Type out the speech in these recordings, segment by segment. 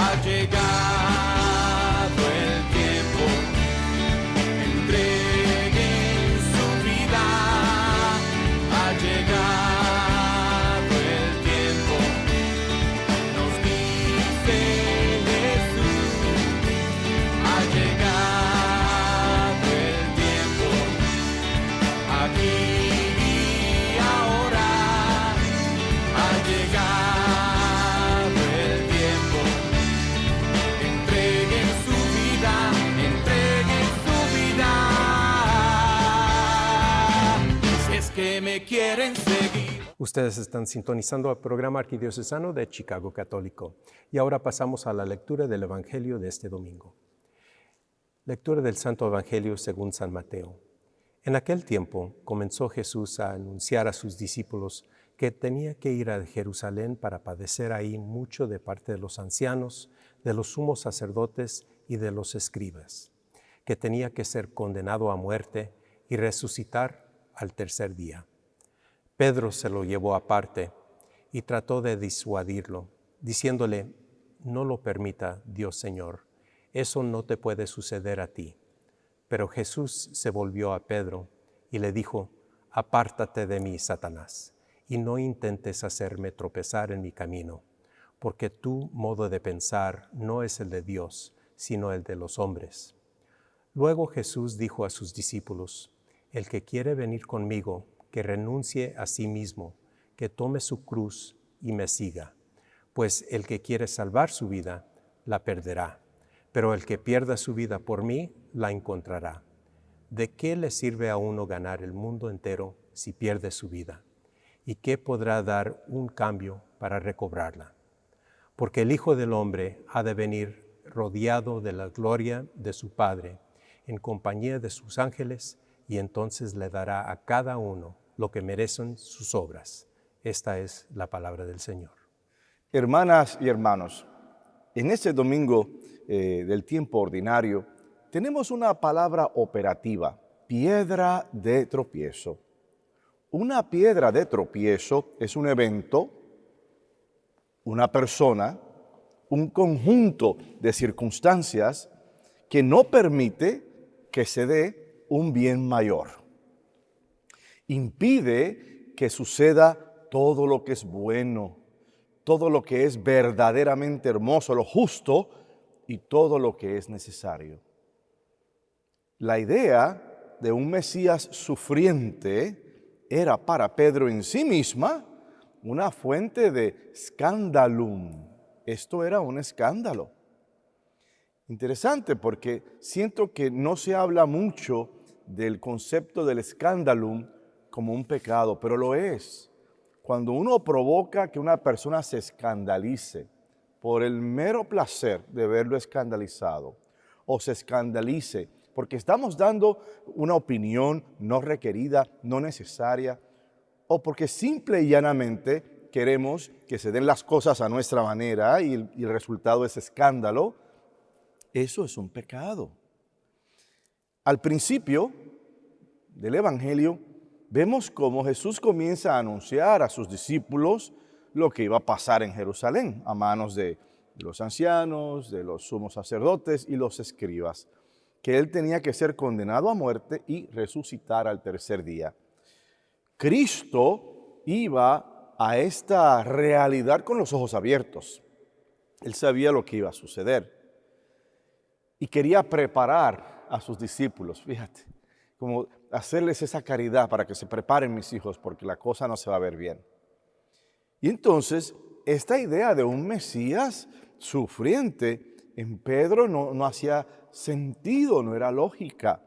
Ha llegado el tiempo, entreguen su vida. Ha llegado el tiempo, nos dice Jesús. Ha llegado el tiempo, aquí y ahora. Ha llegado el tiempo, entreguen su vida, entreguen su vida. Si es que me quieren seguir. Ustedes están sintonizando el programa arquidiocesano de Chicago Católico. Y ahora pasamos a la lectura del Evangelio de este domingo. Lectura del Santo Evangelio según San Mateo. En aquel tiempo comenzó Jesús a anunciar a sus discípulos que tenía que ir a Jerusalén para padecer ahí mucho de parte de los ancianos, de los sumos sacerdotes y de los escribas, que tenía que ser condenado a muerte y resucitar al tercer día. Pedro se lo llevó aparte y trató de disuadirlo, diciéndole: «No lo permita, Dios Señor, eso no te puede suceder a ti». Pero Jesús se volvió a Pedro y le dijo: «Apártate de mí, Satanás, y no intentes hacerme tropezar en mi camino, porque tu modo de pensar no es el de Dios, sino el de los hombres». Luego Jesús dijo a sus discípulos: «El que quiere venir conmigo, que renuncie a sí mismo, que tome su cruz y me siga. Pues el que quiere salvar su vida, la perderá, pero el que pierda su vida por mí, la encontrará. ¿De qué le sirve a uno ganar el mundo entero si pierde su vida? ¿Y qué podrá dar un cambio para recobrarla? Porque el Hijo del Hombre ha de venir rodeado de la gloria de su Padre, en compañía de sus ángeles, y entonces le dará a cada uno lo que merecen sus obras». Esta es la palabra del Señor. Hermanas y hermanos, en este domingo del tiempo ordinario tenemos una palabra operativa: piedra de tropiezo. Una piedra de tropiezo es un evento, una persona, un conjunto de circunstancias que no permite que se dé un bien mayor. Impide que suceda todo lo que es bueno, todo lo que es verdaderamente hermoso, lo justo y todo lo que es necesario. La idea de un Mesías sufriente era para Pedro en sí misma una fuente de scandalum. Esto era un escándalo. Interesante, porque siento que no se habla mucho del concepto del escandalum como un pecado, pero lo es. Cuando uno provoca que una persona se escandalice por el mero placer de verlo escandalizado, o se escandalice porque estamos dando una opinión no requerida, no necesaria, o porque simple y llanamente queremos que se den las cosas a nuestra manera y el resultado es escándalo, eso es un pecado. Al principio del Evangelio vemos cómo Jesús comienza a anunciar a sus discípulos lo que iba a pasar en Jerusalén a manos de los ancianos, de los sumos sacerdotes y los escribas, que él tenía que ser condenado a muerte y resucitar al tercer día. Cristo iba a esta realidad con los ojos abiertos. Él sabía lo que iba a suceder y quería preparar a sus discípulos, fíjate, como hacerles esa caridad para que se preparen mis hijos porque la cosa no se va a ver bien. Y entonces, esta idea de un Mesías sufriente en Pedro no hacía sentido, no era lógica.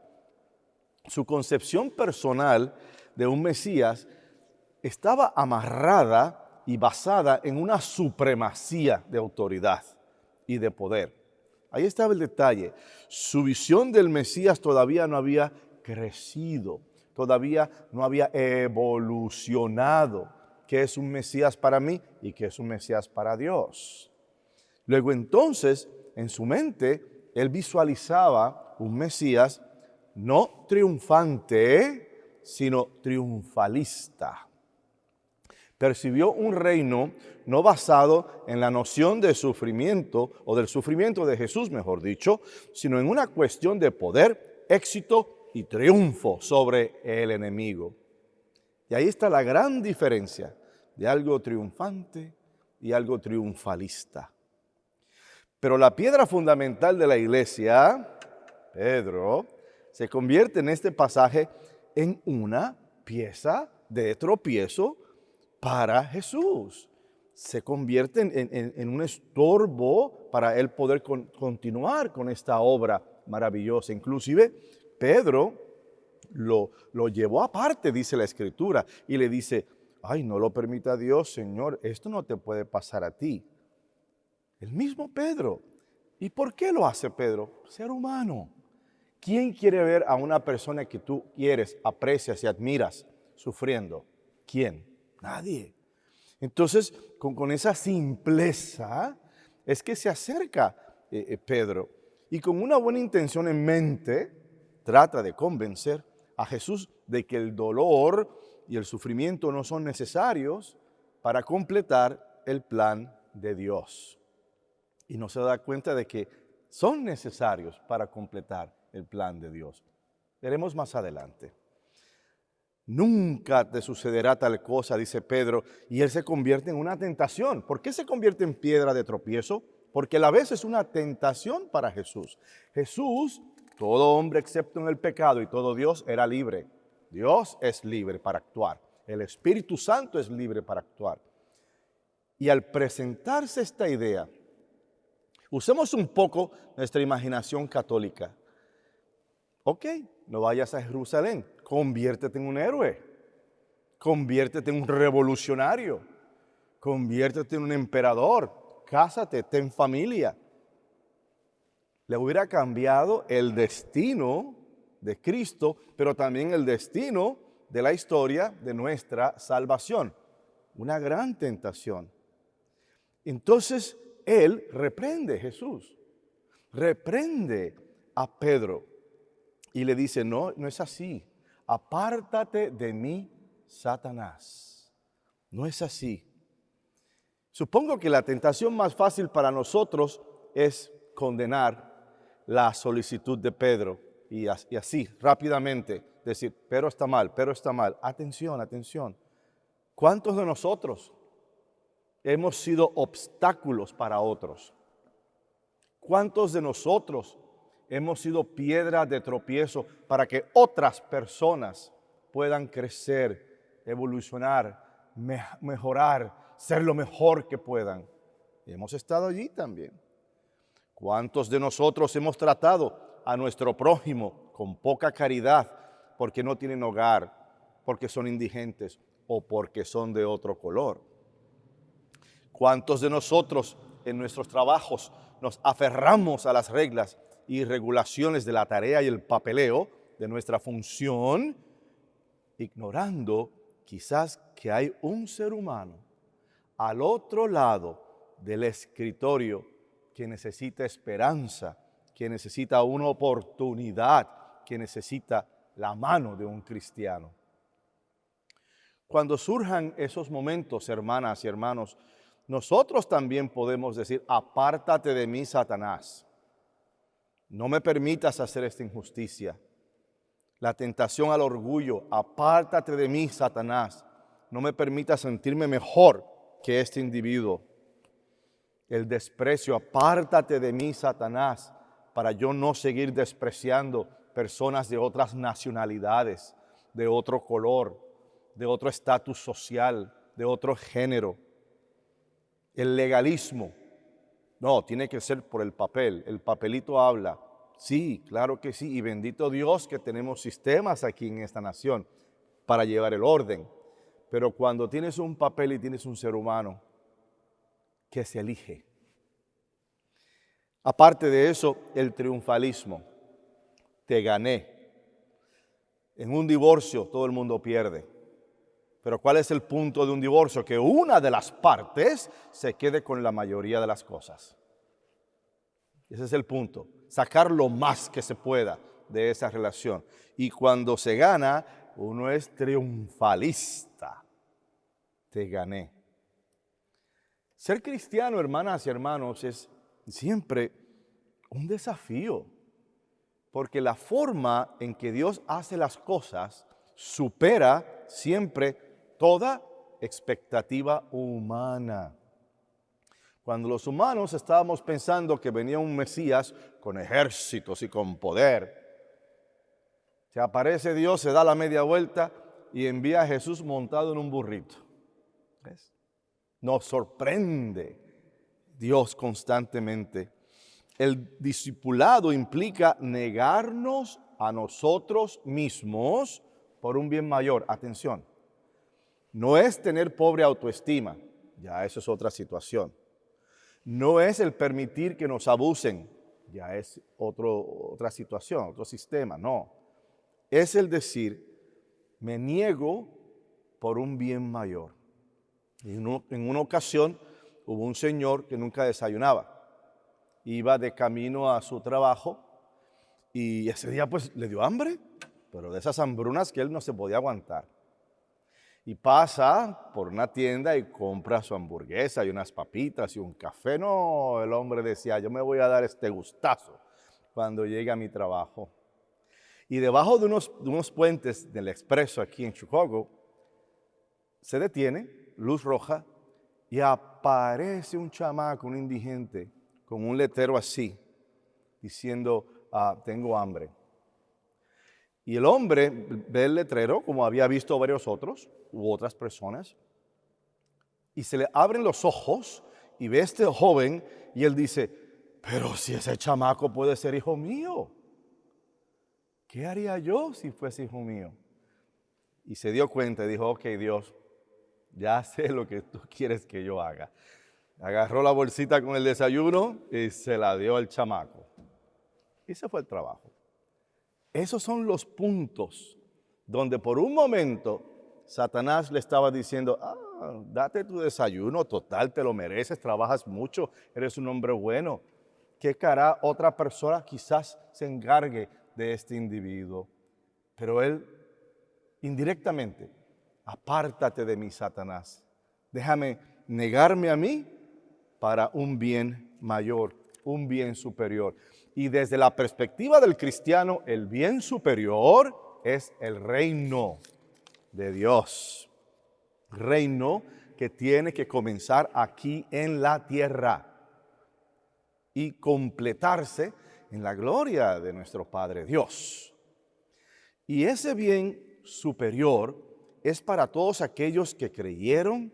Su concepción personal de un Mesías estaba amarrada y basada en una supremacía de autoridad y de poder. Ahí estaba el detalle. Su visión del Mesías todavía no había crecido, todavía no había evolucionado. ¿Qué es un Mesías para mí y qué es un Mesías para Dios? Luego entonces, en su mente, él visualizaba un Mesías no triunfante, sino triunfalista. Percibió un reino no basado en la noción de sufrimiento o del sufrimiento de Jesús, mejor dicho, sino en una cuestión de poder, éxito y triunfo sobre el enemigo. Y ahí está la gran diferencia de algo triunfante y algo triunfalista. Pero la piedra fundamental de la iglesia, Pedro, se convierte en este pasaje en una pieza de tropiezo para Jesús. Se convierte en un estorbo para él poder continuar con esta obra maravillosa. Inclusive Pedro lo llevó aparte, dice la Escritura, y le dice, ay, no lo permita Dios, Señor, esto no te puede pasar a ti. El mismo Pedro. ¿Y por qué lo hace Pedro? Ser humano. ¿Quién quiere ver a una persona que tú quieres, aprecias y admiras sufriendo? ¿Quién? Nadie. Entonces, con esa simpleza es que se acerca Pedro y con una buena intención en mente trata de convencer a Jesús de que el dolor y el sufrimiento no son necesarios para completar el plan de Dios. Y no se da cuenta de que son necesarios para completar el plan de Dios. Veremos más adelante. Nunca te sucederá tal cosa, dice Pedro, y él se convierte en una tentación. ¿Por qué se convierte en piedra de tropiezo? Porque a la vez es una tentación para Jesús. Jesús, todo hombre excepto en el pecado y todo Dios, era libre. Dios es libre para actuar. El Espíritu Santo es libre para actuar. Y al presentarse esta idea, usemos un poco nuestra imaginación católica. Ok, no vayas a Jerusalén, conviértete en un héroe, conviértete en un revolucionario, conviértete en un emperador, cásate, ten familia. Le hubiera cambiado el destino de Cristo, pero también el destino de la historia de nuestra salvación. Una gran tentación. Entonces, él reprende, Jesús, reprende a Pedro y le dice, no, no es así. Apártate de mí, Satanás. No es así. Supongo que la tentación más fácil para nosotros es condenar la solicitud de Pedro y así rápidamente decir, pero está mal, pero está mal. Atención, atención. ¿Cuántos de nosotros hemos sido obstáculos para otros? ¿Cuántos de nosotros hemos sido piedra de tropiezo para que otras personas puedan crecer, evolucionar, mejorar, ser lo mejor que puedan? Y hemos estado allí también. ¿Cuántos de nosotros hemos tratado a nuestro prójimo con poca caridad porque no tienen hogar, porque son indigentes o porque son de otro color? ¿Cuántos de nosotros en nuestros trabajos nos aferramos a las reglas y regulaciones de la tarea y el papeleo de nuestra función, ignorando quizás que hay un ser humano al otro lado del escritorio que necesita esperanza, que necesita una oportunidad, que necesita la mano de un cristiano? Cuando surjan esos momentos, hermanas y hermanos, nosotros también podemos decir, apártate de mí, Satanás. No me permitas hacer esta injusticia. La tentación al orgullo, apártate de mí, Satanás. No me permitas sentirme mejor que este individuo. El desprecio, apártate de mí, Satanás, para yo no seguir despreciando personas de otras nacionalidades, de otro color, de otro estatus social, de otro género. El legalismo, no, tiene que ser por el papel, el papelito habla. Sí, claro que sí, y bendito Dios que tenemos sistemas aquí en esta nación para llevar el orden. Pero cuando tienes un papel y tienes un ser humano que se elige. Aparte de eso, el triunfalismo. Te gané. En un divorcio todo el mundo pierde. Pero ¿cuál es el punto de un divorcio? Que una de las partes se quede con la mayoría de las cosas. Ese es el punto. Sacar lo más que se pueda de esa relación. Y cuando se gana, uno es triunfalista. te gané. Ser cristiano, hermanas y hermanos, es siempre un desafío, porque la forma en que Dios hace las cosas supera siempre toda expectativa humana. Cuando los humanos estábamos pensando que venía un Mesías con ejércitos y con poder, se aparece Dios, se da la media vuelta y envía a Jesús montado en un burrito. ¿Ves? Nos sorprende Dios constantemente. El discipulado implica negarnos a nosotros mismos por un bien mayor. Atención, no es tener pobre autoestima, ya eso es otra situación. No es el permitir que nos abusen, ya es otra situación, otro sistema, no. Es el decir, me niego por un bien mayor. En una ocasión hubo un señor que nunca desayunaba. Iba de camino a su trabajo y ese día pues le dio hambre, pero de esas hambrunas que él no se podía aguantar. Y pasa por una tienda y compra su hamburguesa y unas papitas y un café. No, el hombre decía, yo me voy a dar este gustazo cuando llegue a mi trabajo. Y debajo de unos puentes del expreso aquí en Chicago, se detiene, luz roja, y aparece un chamaco, un indigente, con un letrero así, diciendo, tengo hambre. Y el hombre ve el letrero, como había visto varios otros, u otras personas, y se le abren los ojos, y ve a este joven, y él dice, pero si ese chamaco puede ser hijo mío, ¿qué haría yo si fuese hijo mío? Y se dio cuenta y dijo, ok, Dios, ya sé lo que tú quieres que yo haga. Agarró la bolsita con el desayuno y se la dio al chamaco. Y ese fue el trabajo. Esos son los puntos donde por un momento Satanás le estaba diciendo, date tu desayuno, total, te lo mereces, trabajas mucho, eres un hombre bueno. ¿Qué hará otra persona? Quizás se encargue de este individuo. Pero él, indirectamente, apártate de mí, Satanás. Déjame negarme a mí para un bien mayor, un bien superior. Y desde la perspectiva del cristiano, el bien superior es el reino de Dios. Reino que tiene que comenzar aquí en la tierra y completarse en la gloria de nuestro Padre Dios. Y ese bien superior es para todos aquellos que creyeron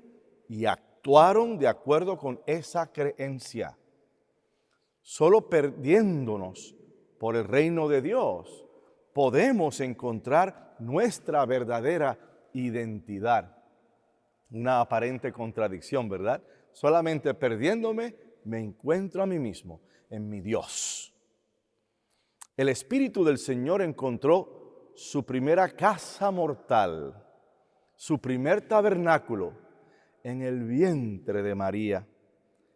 y actuaron de acuerdo con esa creencia. Solo perdiéndonos por el reino de Dios podemos encontrar nuestra verdadera identidad. Una aparente contradicción, ¿verdad? Solamente perdiéndome me encuentro a mí mismo, en mi Dios. El Espíritu del Señor encontró su primera casa mortal, su primer tabernáculo en el vientre de María.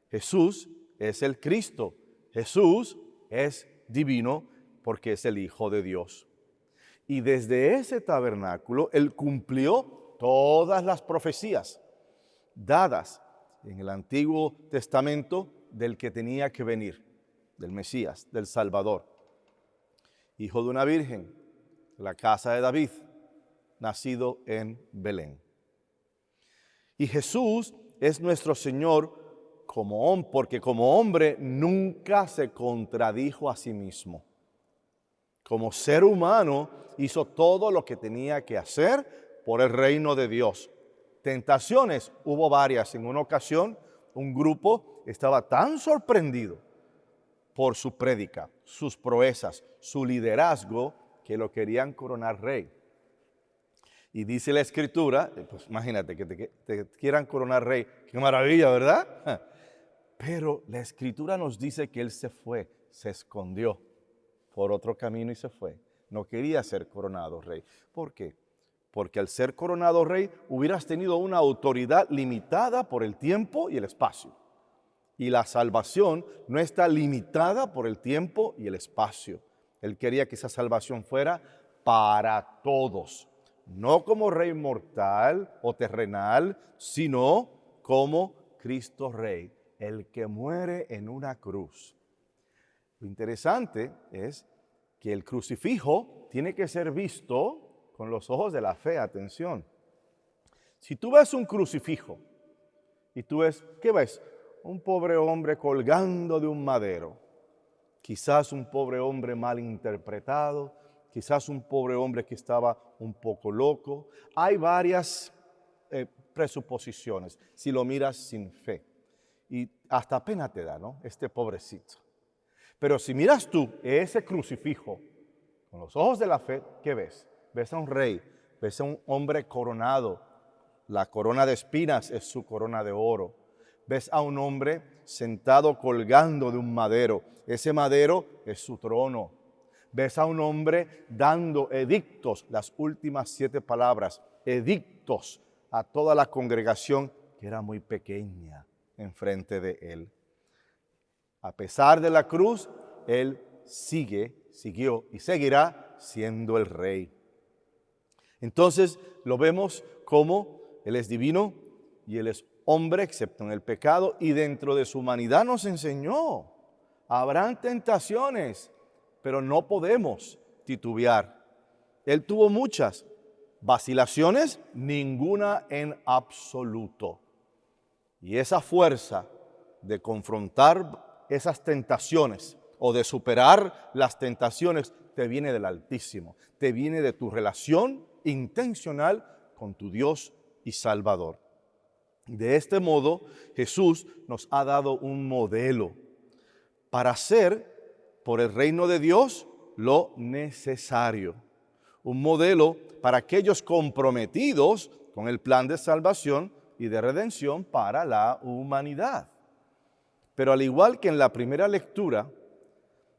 Jesús es el Cristo. Jesús es divino porque es el Hijo de Dios. Y desde ese tabernáculo Él cumplió todas las profecías dadas en el Antiguo Testamento del que tenía que venir, del Mesías, del Salvador. Hijo de una virgen, de la casa de David, nacido en Belén. Y Jesús es nuestro Señor porque como hombre nunca se contradijo a sí mismo. Como ser humano hizo todo lo que tenía que hacer por el reino de Dios. Tentaciones hubo varias. En una ocasión un grupo estaba tan sorprendido por su prédica, sus proezas, su liderazgo, que lo querían coronar rey. Y dice la Escritura, pues imagínate que te quieran coronar rey, qué maravilla, ¿verdad? Pero la Escritura nos dice que él se fue, se escondió por otro camino y se fue. No quería ser coronado rey. ¿Por qué? Porque al ser coronado rey hubieras tenido una autoridad limitada por el tiempo y el espacio. Y la salvación no está limitada por el tiempo y el espacio. Él quería que esa salvación fuera para todos, no como rey mortal o terrenal, sino como Cristo Rey, el que muere en una cruz. Lo interesante es que el crucifijo tiene que ser visto con los ojos de la fe, atención. Si tú ves un crucifijo y tú ves, ¿qué ves? Un pobre hombre colgando de un madero, quizás un pobre hombre mal interpretado, quizás un pobre hombre que estaba un poco loco. Hay varias presuposiciones si lo miras sin fe. Y hasta pena te da, ¿no? Este pobrecito. Pero si miras tú ese crucifijo con los ojos de la fe, ¿qué ves? Ves a un rey, ves a un hombre coronado. La corona de espinas es su corona de oro. Ves a un hombre sentado colgando de un madero. Ese madero es su trono. Ves a un hombre dando edictos, las últimas 7 palabras, edictos a toda la congregación que era muy pequeña enfrente de él. A pesar de la cruz, él siguió y seguirá siendo el rey. Entonces lo vemos como él es divino y él es hombre, excepto en el pecado, y dentro de su humanidad nos enseñó. Habrán tentaciones, pero no podemos titubear. Él tuvo muchas vacilaciones, ninguna en absoluto. Y esa fuerza de confrontar esas tentaciones o de superar las tentaciones te viene del Altísimo, te viene de tu relación intencional con tu Dios y Salvador. De este modo, Jesús nos ha dado un modelo para hacer por el reino de Dios lo necesario. Un modelo para aquellos comprometidos con el plan de salvación y de redención para la humanidad. Pero al igual que en la primera lectura,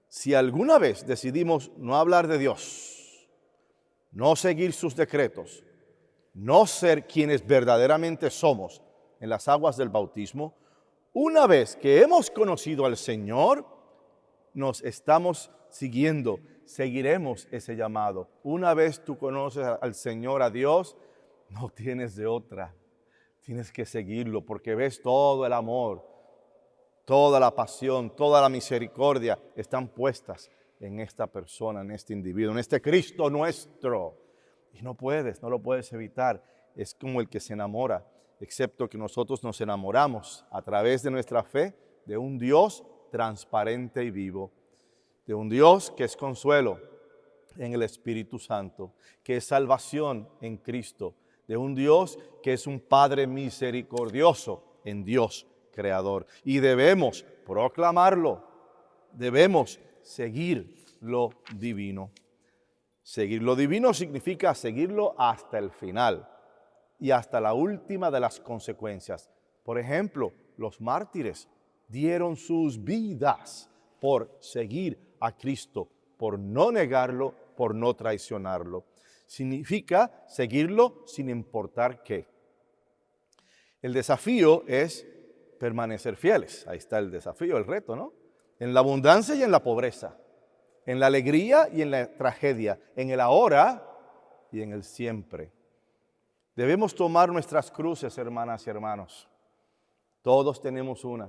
si alguna vez decidimos no hablar de Dios, no seguir sus decretos, no ser quienes verdaderamente somos en las aguas del bautismo, una vez que hemos conocido al Señor, nos estamos siguiendo, seguiremos ese llamado. Una vez tú conoces al Señor, a Dios, no tienes de otra. Tienes que seguirlo porque ves todo el amor, toda la pasión, toda la misericordia están puestas en esta persona, en este individuo, en este Cristo nuestro. Y no lo puedes evitar. Es como el que se enamora, excepto que nosotros nos enamoramos a través de nuestra fe de un Dios transparente y vivo, de un Dios que es consuelo en el Espíritu Santo, que es salvación en Cristo, de un Dios que es un Padre misericordioso en Dios Creador. Y debemos proclamarlo, debemos seguir lo divino. Seguir lo divino significa seguirlo hasta el final y hasta la última de las consecuencias. Por ejemplo, los mártires dieron sus vidas por seguir a Cristo, por no negarlo, por no traicionarlo. Significa seguirlo sin importar qué. El desafío es permanecer fieles. Ahí está el desafío, el reto, ¿no? En la abundancia y en la pobreza, en la alegría y en la tragedia, en el ahora y en el siempre. Debemos tomar nuestras cruces, hermanas y hermanos. Todos tenemos una.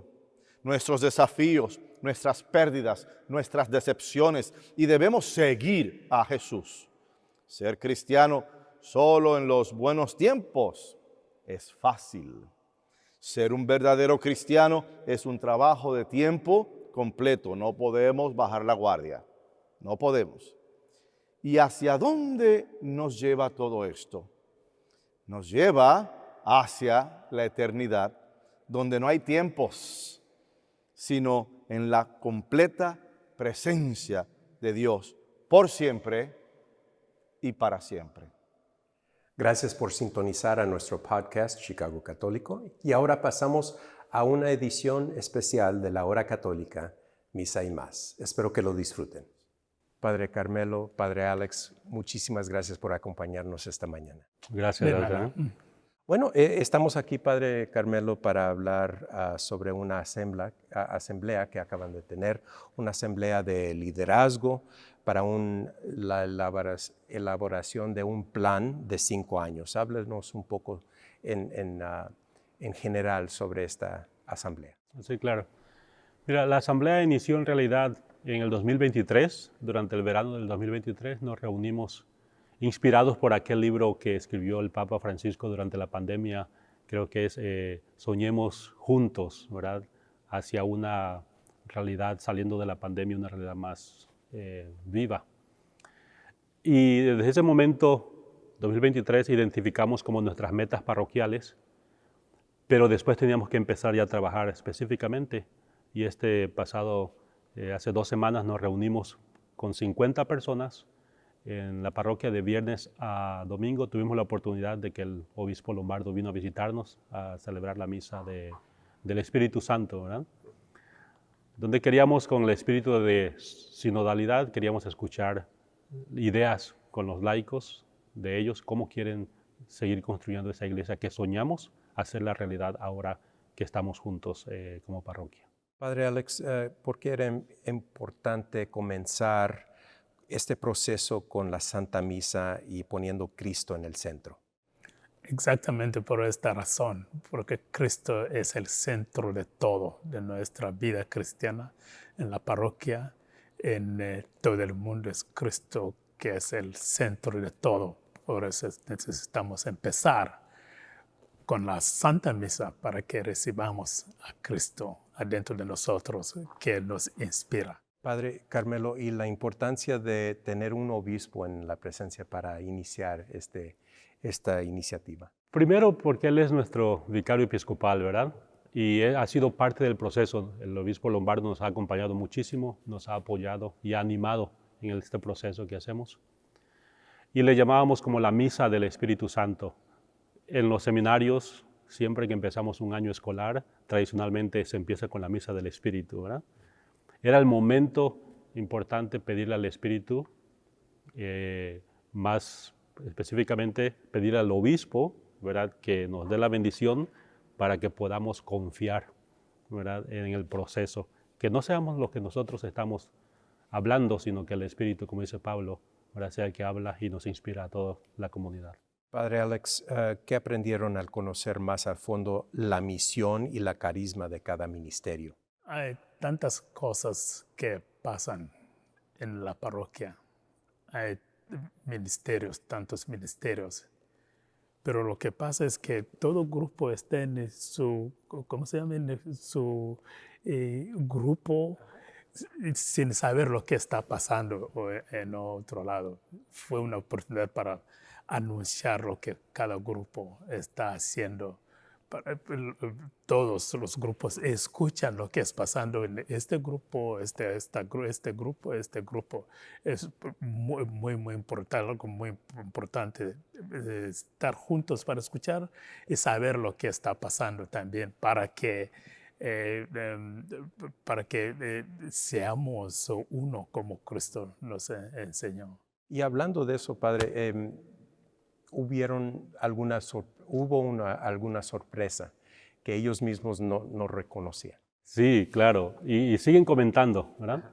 Nuestros desafíos, nuestras pérdidas, nuestras decepciones, y debemos seguir a Jesús. Ser cristiano solo en los buenos tiempos es fácil. Ser un verdadero cristiano es un trabajo de tiempo completo. No podemos bajar la guardia. No podemos. ¿Y hacia dónde nos lleva todo esto? Nos lleva hacia la eternidad, donde no hay tiempos, sino en la completa presencia de Dios, por siempre y para siempre. Gracias por sintonizar a nuestro podcast Chicago Católico. Y ahora pasamos a una edición especial de la Hora Católica, Misa y Más. Espero que lo disfruten. Padre Carmelo, Padre Alex, muchísimas gracias por acompañarnos esta mañana. Gracias, De Adrián. nada. Bueno, estamos aquí, Padre Carmelo, para hablar sobre una asamblea que acaban de tener, una asamblea de liderazgo para la elaboración de un plan de 5 años. Háblenos un poco en general sobre esta asamblea. Sí, claro. Mira, la asamblea inició en realidad en el 2023, durante el verano del 2023 nos reunimos inspirados por aquel libro que escribió el Papa Francisco durante la pandemia, creo que es Soñemos Juntos, ¿verdad? Hacia una realidad, saliendo de la pandemia, una realidad más viva. Y desde ese momento, 2023, identificamos como nuestras metas parroquiales, pero después teníamos que empezar ya a trabajar específicamente. Y hace 2 semanas nos reunimos con 50 personas en la parroquia de viernes a domingo. Tuvimos la oportunidad de que el obispo Lombardo vino a visitarnos a celebrar la misa del Espíritu Santo, ¿verdad? Donde queríamos, con el espíritu de sinodalidad, queríamos escuchar ideas con los laicos de ellos, cómo quieren seguir construyendo esa iglesia que soñamos hacer la realidad ahora que estamos juntos como parroquia. Padre Alex, ¿por qué era importante comenzar este proceso con la Santa Misa y poniendo Cristo en el centro? Exactamente por esta razón, porque Cristo es el centro de todo, de nuestra vida cristiana, en la parroquia, en todo el mundo es Cristo que es el centro de todo. Por eso necesitamos empezar con la Santa Misa para que recibamos a Cristo adentro de nosotros, que nos inspira. Padre Carmelo, y la importancia de tener un obispo en la presencia para iniciar esta iniciativa. Primero porque él es nuestro vicario episcopal, ¿verdad? Y él ha sido parte del proceso. El obispo Lombardo nos ha acompañado muchísimo, nos ha apoyado y ha animado en este proceso que hacemos. Y le llamábamos como la misa del Espíritu Santo. En los seminarios, siempre que empezamos un año escolar, tradicionalmente se empieza con la misa del Espíritu, ¿verdad? Era el momento importante pedirle al Espíritu, más específicamente pedirle al obispo, ¿verdad?, que nos dé la bendición para que podamos confiar, ¿verdad?, en el proceso. Que no seamos los que nosotros estamos hablando, sino que el Espíritu, como dice Pablo, ¿verdad?, sea el que habla y nos inspira a toda la comunidad. Padre Alex, ¿qué aprendieron al conocer más a fondo la misión y la carisma de cada ministerio? Hay tantas cosas que pasan en la parroquia. Hay ministerios, tantos ministerios. Pero lo que pasa es que todo grupo está en su, ¿cómo se llama? En su grupo sin saber lo que está pasando en otro lado. Fue una oportunidad para anunciar lo que cada grupo está haciendo. Todos los grupos escuchan lo que es pasando en este grupo, este grupo. Es muy importante, algo muy importante estar juntos para escuchar y saber lo que está pasando también para que seamos uno como Cristo nos enseñó. Y hablando de eso, Padre, hubo alguna sorpresa que ellos mismos no reconocían. Sí, claro, y siguen comentando, ¿verdad?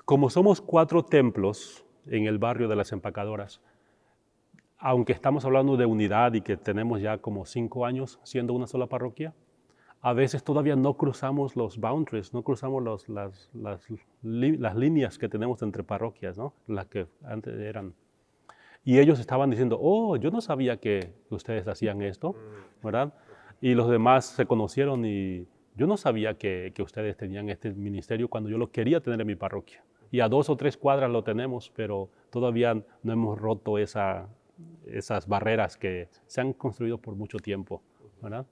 Como somos 4 templos en el barrio de las Empacadoras, aunque estamos hablando de unidad y que tenemos ya como 5 años siendo una sola parroquia, a veces todavía no cruzamos los boundaries, no cruzamos las líneas que tenemos entre parroquias, ¿no?, las que antes eran. Y ellos estaban diciendo, oh, yo no sabía que ustedes hacían esto, ¿verdad? Y los demás se conocieron y yo no sabía que ustedes tenían este ministerio cuando yo lo quería tener en mi parroquia. Y a 2 o 3 cuadras lo tenemos, pero todavía no hemos roto esas barreras que se han construido por mucho tiempo, ¿verdad?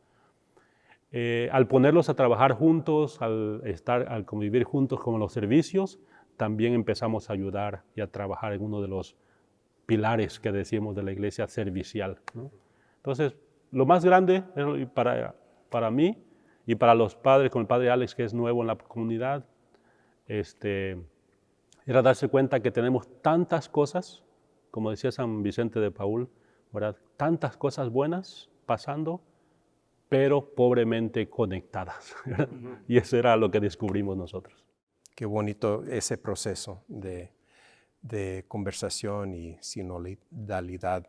Al ponerlos a trabajar juntos, al convivir juntos con los servicios, también empezamos a ayudar y a trabajar en uno de los pilares que decimos de la iglesia servicial, ¿no? Entonces, lo más grande para mí y para los padres, con el padre Alex, que es nuevo en la comunidad, era darse cuenta que tenemos tantas cosas, como decía San Vicente de Paúl, ¿verdad? Tantas cosas buenas pasando, pero pobremente conectadas, ¿verdad? Y eso era lo que descubrimos nosotros. Qué bonito ese proceso de conversación y sinodalidad.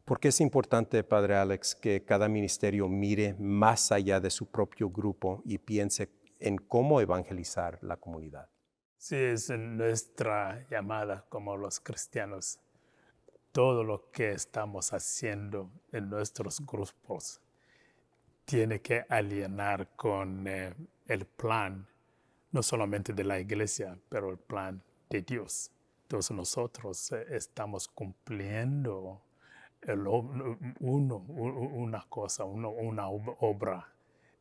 ¿Por qué es importante, Padre Alex, que cada ministerio mire más allá de su propio grupo y piense en cómo evangelizar la comunidad? Sí, es nuestra llamada como los cristianos. Todo lo que estamos haciendo en nuestros grupos tiene que alinear con el plan, no solamente de la iglesia, pero el plan de Dios. Entonces nosotros estamos cumpliendo una cosa, una obra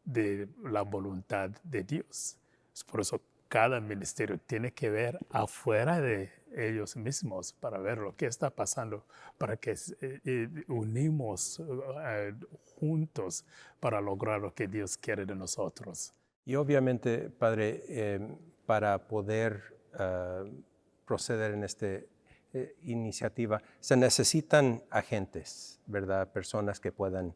de la voluntad de Dios. Es por eso cada ministerio tiene que ver afuera de ellos mismos para ver lo que está pasando, para que unimos juntos para lograr lo que Dios quiere de nosotros. Y obviamente, Padre, para poder proceder en esta iniciativa, se necesitan agentes, ¿verdad? Personas que puedan,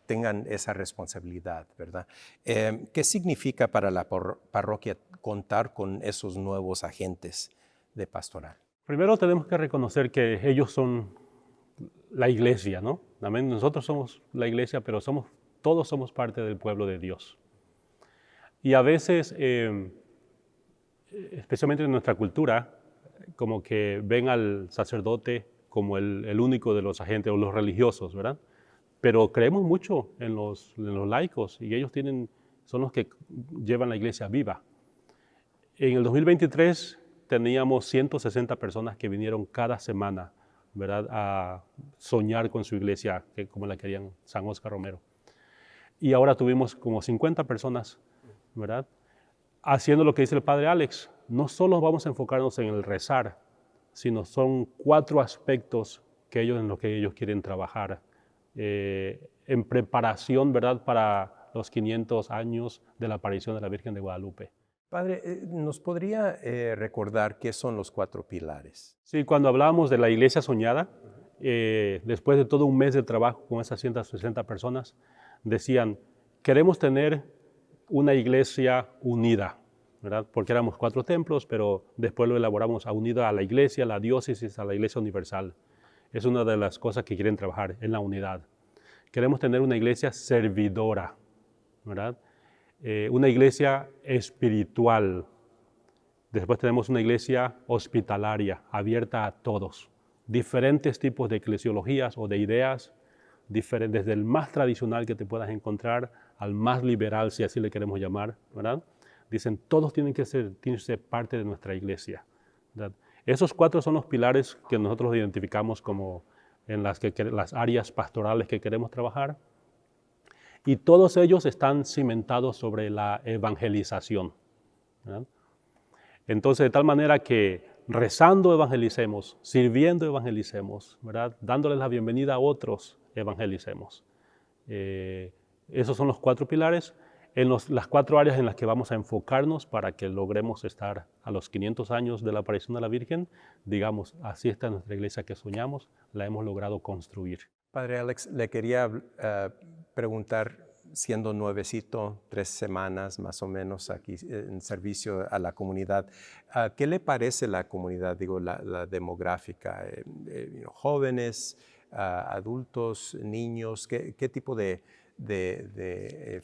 tengan esa responsabilidad, ¿verdad? ¿Qué significa para la parroquia contar con esos nuevos agentes de pastoral? Primero tenemos que reconocer que ellos son la iglesia, ¿no? Amén. Nosotros somos la iglesia, pero todos somos parte del pueblo de Dios. Y a veces, especialmente en nuestra cultura, como que ven al sacerdote como el único de los agentes o los religiosos, ¿verdad? Pero creemos mucho en los laicos y ellos son los que llevan la iglesia viva. En el 2023 teníamos 160 personas que vinieron cada semana, ¿verdad? A soñar con su iglesia, como la querían San Óscar Romero. Y ahora tuvimos como 50 personas, ¿verdad? Haciendo lo que dice el Padre Alex. No solo vamos a enfocarnos en el rezar, sino son 4 aspectos en los que ellos quieren trabajar en preparación, ¿verdad?, para los 500 años de la aparición de la Virgen de Guadalupe. Padre, ¿nos podría recordar qué son los 4 pilares? Sí, cuando hablábamos de la iglesia soñada, después de todo un mes de trabajo con esas 160 personas, decían, queremos tener una iglesia unida, ¿verdad? Porque éramos 4 templos, pero después lo elaboramos unida a la iglesia, a la diócesis, a la iglesia universal. Es una de las cosas que quieren trabajar, en la unidad. Queremos tener una iglesia servidora, ¿verdad? Una iglesia espiritual. Después tenemos una iglesia hospitalaria, abierta a todos. Diferentes tipos de eclesiologías o de ideas, desde el más tradicional que te puedas encontrar al más liberal, si así le queremos llamar, ¿verdad? Dicen, todos tienen que ser parte de nuestra iglesia, ¿verdad? Esos 4 son los pilares que nosotros identificamos como en las áreas pastorales que queremos trabajar. Y todos ellos están cimentados sobre la evangelización, ¿verdad? Entonces, de tal manera que rezando evangelicemos, sirviendo evangelicemos, ¿verdad? Dándoles la bienvenida a otros, evangelicemos. Esos son los 4 pilares, las 4 áreas en las que vamos a enfocarnos para que logremos estar a los 500 años de la aparición de la Virgen. Digamos, así está nuestra iglesia que soñamos, la hemos logrado construir. Padre Alex, le quería preguntar, siendo nuevecito, 3 semanas más o menos aquí en servicio a la comunidad, ¿qué le parece la comunidad, digo, la demográfica? Jóvenes, adultos, niños, ¿qué tipo de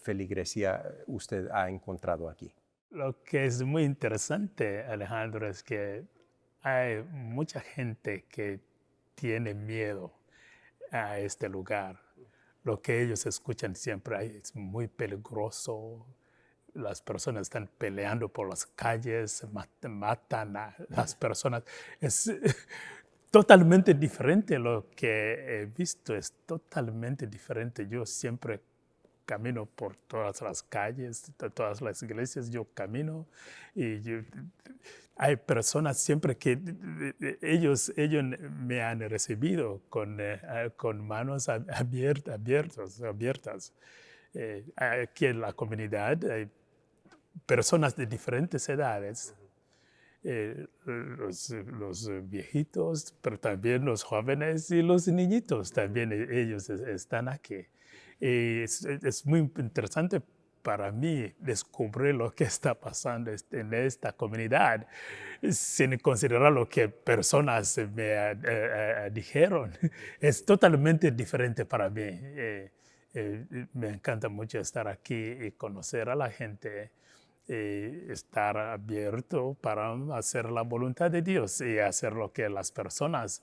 feligresía usted ha encontrado aquí? Lo que es muy interesante, Alejandro, es que hay mucha gente que tiene miedo a este lugar. Lo que ellos escuchan siempre es muy peligroso. Las personas están peleando por las calles, matan a las personas. Es totalmente diferente lo que he visto, es totalmente diferente. Yo siempre camino por todas las calles, todas las iglesias, yo camino y hay personas siempre que ellos me han recibido con manos abiertas. Aquí en la comunidad hay personas de diferentes edades los viejitos, pero también los jóvenes y los niñitos, también ellos están aquí. Y es muy interesante para mí descubrir lo que está pasando en esta comunidad, sin considerar lo que personas me dijeron. Es totalmente diferente para mí. Me encanta mucho estar aquí y conocer a la gente, y estar abierto para hacer la voluntad de Dios y hacer lo que las personas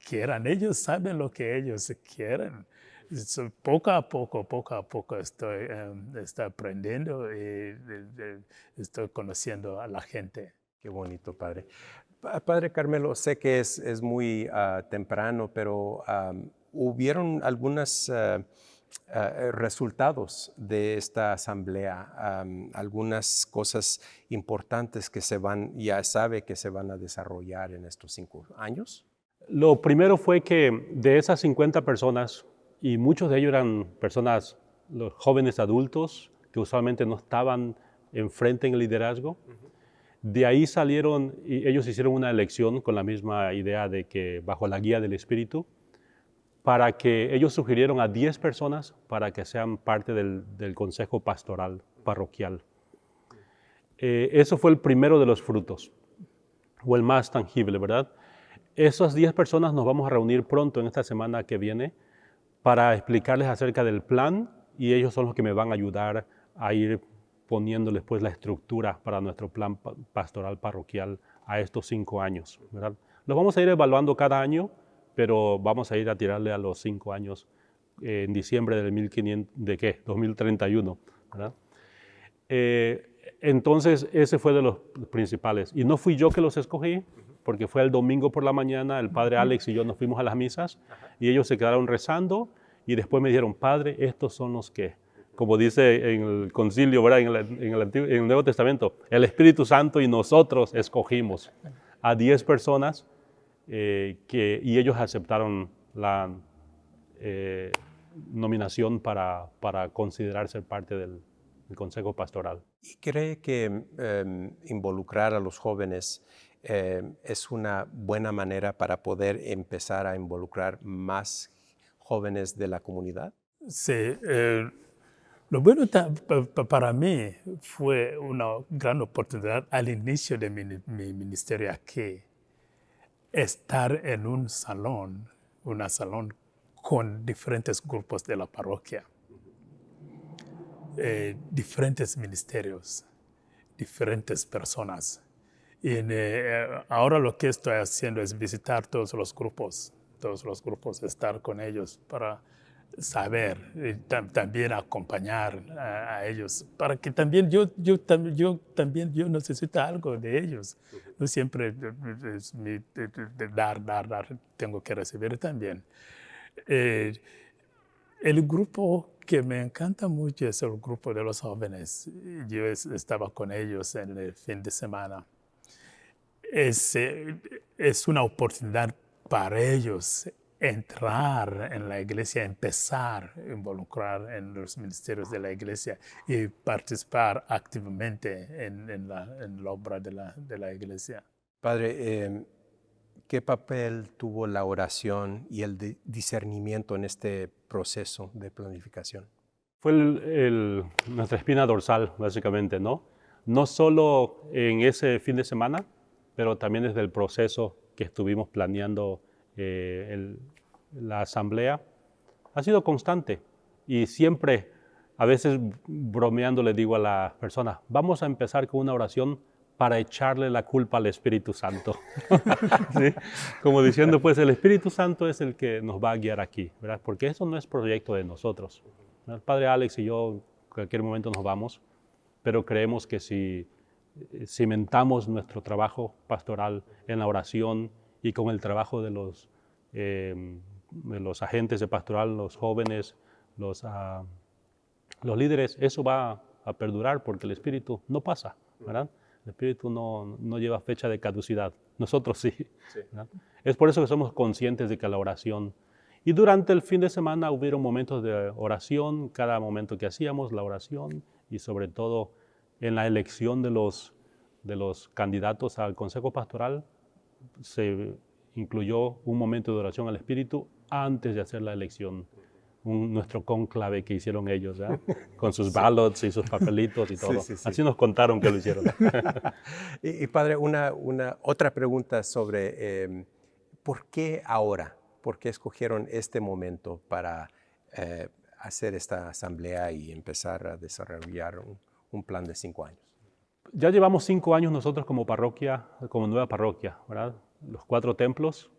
quieran. Ellos saben lo que ellos quieren. Poco a poco estoy aprendiendo y estoy conociendo a la gente. Qué bonito, Padre. Padre Carmelo, sé que es muy temprano, pero hubieron algunos resultados de esta asamblea, algunas cosas importantes que ya sabe que se van a desarrollar en estos 5 años. Lo primero fue que de esas 50 personas, y muchos de ellos eran personas, los jóvenes adultos, que usualmente no estaban enfrente en el liderazgo, de ahí salieron y ellos hicieron una elección con la misma idea de que bajo la guía del Espíritu, para que ellos sugirieron a 10 personas para que sean parte del consejo pastoral parroquial. Eso fue el primero de los frutos, o el más tangible, ¿verdad? Esas 10 personas nos vamos a reunir pronto en esta semana que viene para explicarles acerca del plan, y ellos son los que me van a ayudar a ir poniéndoles pues la estructura para nuestro plan pastoral parroquial a estos 5 años, ¿verdad? Los vamos a ir evaluando cada año, pero vamos a ir a tirarle a los 5 años en diciembre del 2031, ¿verdad? Entonces, ese fue de los principales. Y no fui yo que los escogí, porque fue el domingo por la mañana, el padre Alex y yo nos fuimos a las misas, y ellos se quedaron rezando, y después me dijeron, Padre, estos son los que, como dice en el concilio, ¿verdad? En el Nuevo Testamento, el Espíritu Santo y nosotros escogimos a 10 personas, y ellos aceptaron la nominación para considerar ser parte del Consejo Pastoral. ¿Y cree que involucrar a los jóvenes es una buena manera para poder empezar a involucrar más jóvenes de la comunidad? Sí, lo bueno para mí fue una gran oportunidad al inicio de mi ministerio aquí, estar en un salón con diferentes grupos de la parroquia, diferentes ministerios, diferentes personas. Y ahora lo que estoy haciendo es visitar todos los grupos, estar con ellos para saber y también acompañar a ellos, para que también yo necesito algo de ellos. No siempre es dar, tengo que recibir también. El grupo que me encanta mucho es el grupo de los jóvenes. Yo estaba con ellos en el fin de semana. Es una oportunidad para ellos entrar en la iglesia, empezar a involucrar en los ministerios de la iglesia y participar activamente en la obra de la iglesia. Padre, ¿qué papel tuvo la oración y el discernimiento en este proceso de planificación? Fue nuestra espina dorsal, básicamente, ¿no? No solo en ese fin de semana, pero también desde el proceso que estuvimos planeando la asamblea. Ha sido constante y siempre, a veces bromeando, le digo a las personas, vamos a empezar con una oración para echarle la culpa al Espíritu Santo. ¿Sí? Como diciendo, pues el Espíritu Santo es el que nos va a guiar aquí, ¿verdad? Porque eso no es proyecto de nosotros. El padre Alex y yo en cualquier momento nos vamos, pero creemos que si cimentamos nuestro trabajo pastoral en la oración y con el trabajo de los agentes de pastoral, los jóvenes, los líderes, eso va a perdurar porque el Espíritu no pasa, ¿verdad? El Espíritu no lleva fecha de caducidad, nosotros sí. ¿Verdad? Es por eso que somos conscientes de que la oración, y durante el fin de semana hubieron momentos de oración, cada momento que hacíamos la oración, y sobre todo en la elección de los los candidatos al Consejo Pastoral se incluyó un momento de oración al Espíritu antes de hacer la elección. Nuestro cónclave que hicieron ellos, ¿verdad? Con sus ballots y sus papelitos y todo. Sí. Así nos contaron que lo hicieron. Y padre, otra pregunta sobre ¿por qué ahora? ¿Por qué escogieron este momento para hacer esta asamblea y empezar a desarrollar un plan de 5 años? Ya llevamos 5 años nosotros como parroquia, como nueva parroquia, ¿verdad? Los 4 templos.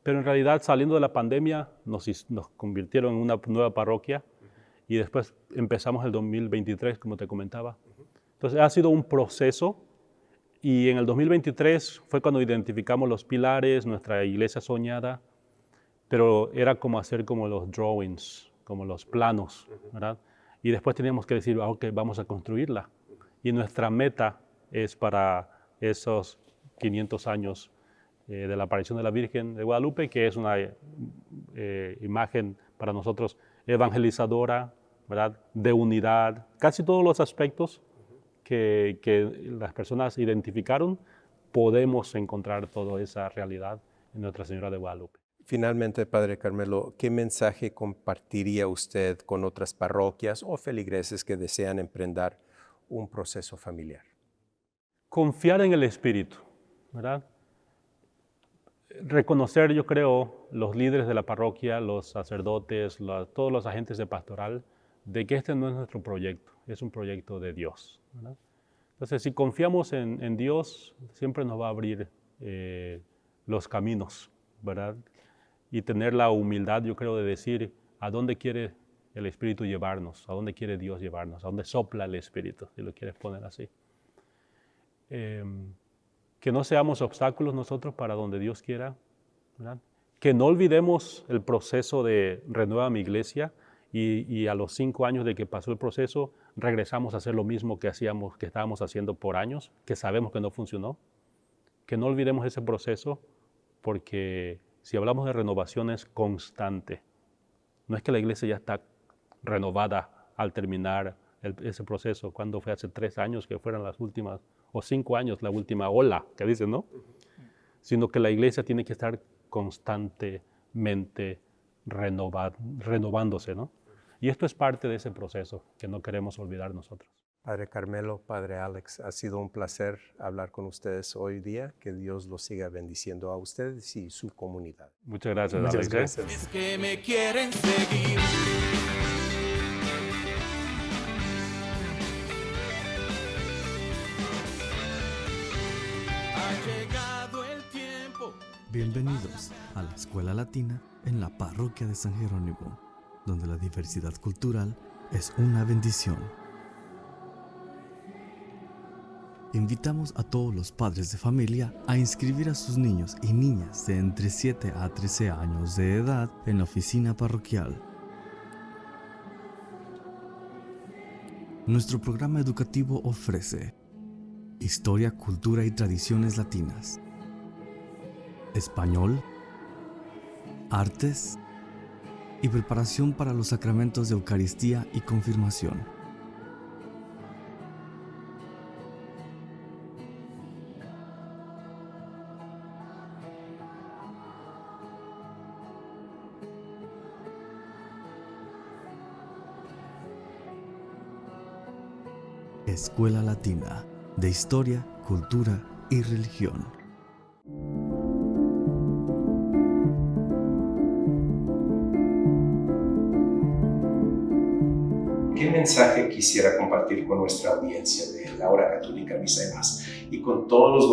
Pero en realidad, saliendo de la pandemia, nos convirtieron en una nueva parroquia y después empezamos el 2023, como te comentaba. Entonces, ha sido un proceso y en el 2023 fue cuando identificamos los pilares, nuestra iglesia soñada, pero era como hacer como los drawings, como los planos, ¿verdad? Y después teníamos que decir, ok, vamos a construirla. Y nuestra meta es para esos 500 años de la aparición de la Virgen de Guadalupe, que es una imagen para nosotros evangelizadora, ¿verdad? De unidad, casi todos los aspectos que las personas identificaron, podemos encontrar toda esa realidad en Nuestra Señora de Guadalupe. Finalmente, Padre Carmelo, ¿qué mensaje compartiría usted con otras parroquias o feligreses que desean emprender un proceso familiar? Confiar en el Espíritu, ¿verdad? Reconocer, yo creo, los líderes de la parroquia, los sacerdotes, todos los agentes de pastoral, de que este no es nuestro proyecto, es un proyecto de Dios, ¿verdad? Entonces, si confiamos en Dios, siempre nos va a abrir los caminos, ¿verdad? Y tener la humildad, yo creo, de decir a dónde quiere el Espíritu llevarnos, a dónde quiere Dios llevarnos, a dónde sopla el Espíritu, si lo quieres poner así. Que no seamos obstáculos nosotros para donde Dios quiera, ¿verdad? Que no olvidemos el proceso de Renueva mi Iglesia y a los 5 años de que pasó el proceso regresamos a hacer lo mismo que estábamos haciendo por años, que sabemos que no funcionó. Que no olvidemos ese proceso porque si hablamos de renovación es constante. No es que la Iglesia ya está renovada al terminar ese proceso, cuando fue hace 3 años que fueron las últimas o 5 años, la última ola, que dicen, ¿no? Sino que la iglesia tiene que estar constantemente renovándose, ¿no? Y esto es parte de ese proceso que no queremos olvidar nosotros. Padre Carmelo, Padre Alex, ha sido un placer hablar con ustedes hoy día. Que Dios los siga bendiciendo a ustedes y su comunidad. Muchas gracias, Muchas Alex. gracias. Es que me quieren seguir. Ha llegado el tiempo. Bienvenidos a la Escuela Latina en la Parroquia de San Jerónimo, donde la diversidad cultural es una bendición. Invitamos a todos los padres de familia a inscribir a sus niños y niñas de entre 7 a 13 años de edad en la oficina parroquial. Nuestro programa educativo ofrece historia, cultura y tradiciones latinas, español, artes y preparación para los sacramentos de Eucaristía y confirmación. Escuela Latina de Historia, Cultura y Religión. ¿Qué mensaje quisiera compartir con nuestra audiencia de la Hora Católica Misa y Más y con todos los